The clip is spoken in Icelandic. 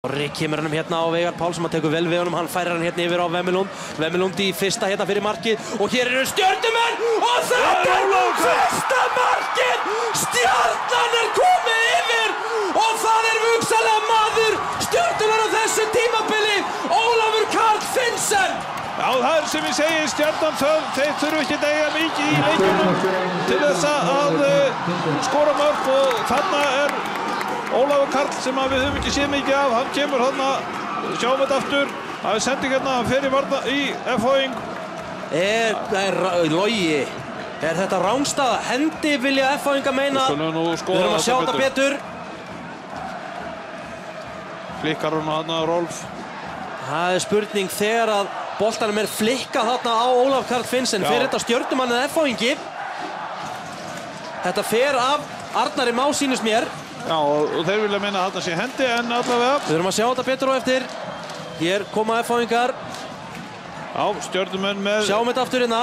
Orri kemur hann hérna á Veigar Pál sem að tekur vel við honum, hann færir hann hérna yfir á Vemmelund í fyrsta hérna fyrir markið og hér eru Stjörnumenn og þetta er fyrsta markið! Stjarnan er komið yfir og það er hugsanlega maður Stjörnumenn á þessu tímabili, Ólafur Karl Finnsen! Já, það er sem ég segi, Stjarnan þeir þurfu ekki að eiga mikið í leikjunum til þess að skora mörk og þarna er Ólafur Karl sem við höfum ekki séð mikið af, hann kemur þarna, sjáum þetta aftur, það er sending hérna, hann fer í varna í F-hóing. Logi, er þetta rangstaða? Hendi vilja F-hóinga meina, við þurfum að sjá þetta betur. Flikkar hann þarna, Rolf. Það er spurning þegar að boltanum er flikkað þarna á Ólaf Karl Finnsen, fer þetta Stjörnumann eða F-hóingi. Þetta fer af Arnari Má sýnist mér. Já, og þeir vilja meina að þetta sé hendi, en allavega. Við þurfum að sjá þetta betur á eftir. Hér koma F-hóingar. Já, Stjörnumenn með... Sjáum þetta aftur hérna.